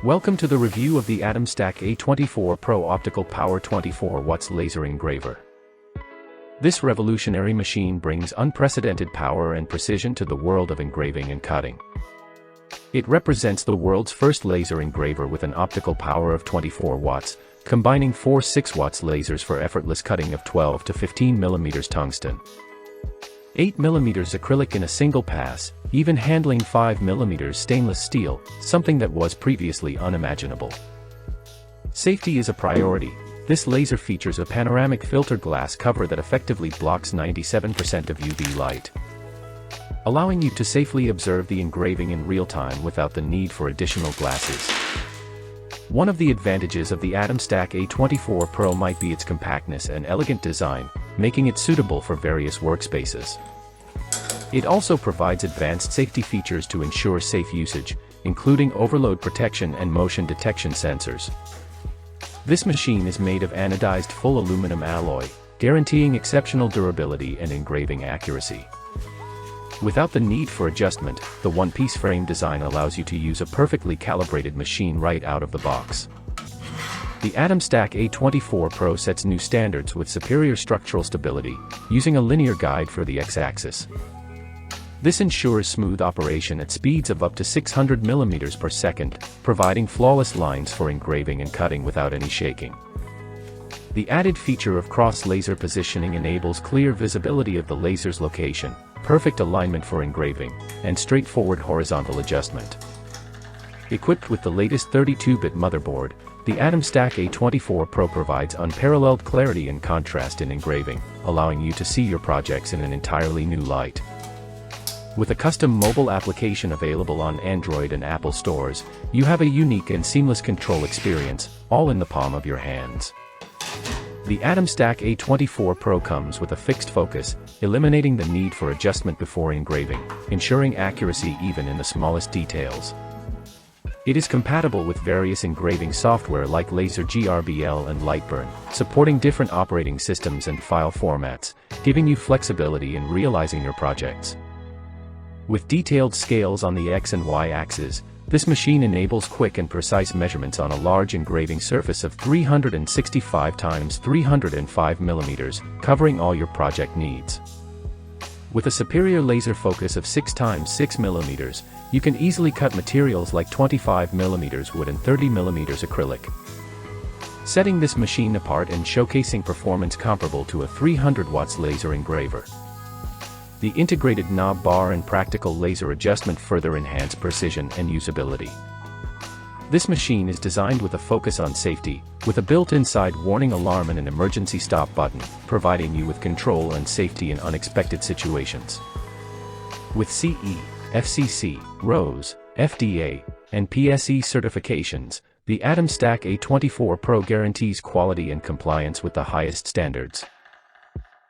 Welcome to the review of the AtomStack A24 Pro Optical Power 24 watts laser engraver. This revolutionary machine brings unprecedented power and precision to the world of engraving and cutting. It represents the world's first laser engraver with an optical power of 24 watts, combining four 6 watts lasers for effortless cutting of 12 to 15 mm tungsten, 8 mm acrylic in a single pass, even handling 5 mm stainless steel, something that was previously unimaginable. Safety is a priority. This laser features a panoramic filtered glass cover that effectively blocks 97% of UV light, allowing you to safely observe the engraving in real time without the need for additional glasses. One of the advantages of the AtomStack A24 Pro might be its compactness and elegant design, making it suitable for various workspaces. It also provides advanced safety features to ensure safe usage, including overload protection and motion detection sensors. This machine is made of anodized full aluminum alloy, guaranteeing exceptional durability and engraving accuracy. Without the need for adjustment, the one-piece frame design allows you to use a perfectly calibrated machine right out of the box. The AtomStack A24 Pro sets new standards with superior structural stability, using a linear guide for the x-axis. This ensures smooth operation at speeds of up to 600 mm per second, providing flawless lines for engraving and cutting without any shaking. The added feature of cross-laser positioning enables clear visibility of the laser's location, perfect alignment for engraving, and straightforward horizontal adjustment. Equipped with the latest 32-bit motherboard, the AtomStack A24 Pro provides unparalleled clarity and contrast in engraving, allowing you to see your projects in an entirely new light. With a custom mobile application available on Android and Apple stores, you have a unique and seamless control experience, all in the palm of your hands. The AtomStack A24 Pro comes with a fixed focus, eliminating the need for adjustment before engraving, ensuring accuracy even in the smallest details. It is compatible with various engraving software like LaserGRBL and LightBurn, supporting different operating systems and file formats, giving you flexibility in realizing your projects. With detailed scales on the X and Y axes, this machine enables quick and precise measurements on a large engraving surface of 365 x 305 mm, covering all your project needs. With a superior laser focus of 6 x 6 mm, you can easily cut materials like 25 mm wood and 30 mm acrylic, setting this machine apart and showcasing performance comparable to a 300 watts laser engraver. The integrated knob bar and practical laser adjustment further enhance precision and usability. This machine is designed with a focus on safety, with a built-in side warning alarm and an emergency stop button, providing you with control and safety in unexpected situations. With CE, FCC, RoHS, FDA, and PSE certifications, the AtomStack A24 Pro guarantees quality and compliance with the highest standards.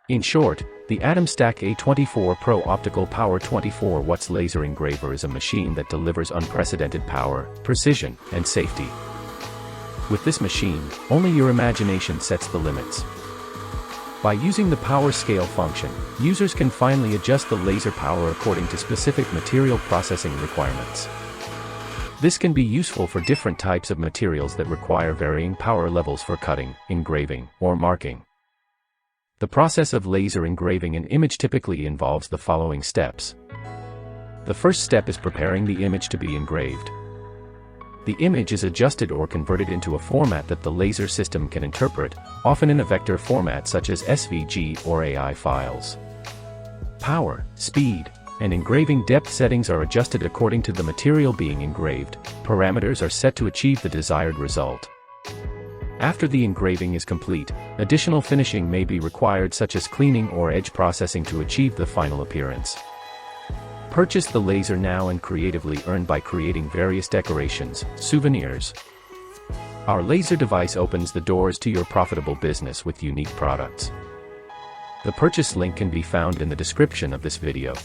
In short, the AtomStack A24 Pro Optical Power 24 watts laser engraver is a machine that delivers unprecedented power, precision, and safety. With this machine, only your imagination sets the limits. By using the power scale function, users can finally adjust the laser power according to specific material processing requirements. This can be useful for different types of materials that require varying power levels for cutting, engraving, or marking. The process of laser engraving an image typically involves the following steps. The first step is preparing the image to be engraved. The image is adjusted or converted into a format that the laser system can interpret, often in a vector format such as SVG or AI files. Power, speed, and engraving depth settings are adjusted according to the material being engraved. Parameters are set to achieve the desired result. After the engraving is complete, additional finishing may be required such as cleaning or edge processing to achieve the final appearance. Purchase the laser now and creatively earn by creating various decorations, souvenirs. Our laser device opens the doors to your profitable business with unique products. The purchase link can be found in the description of this video.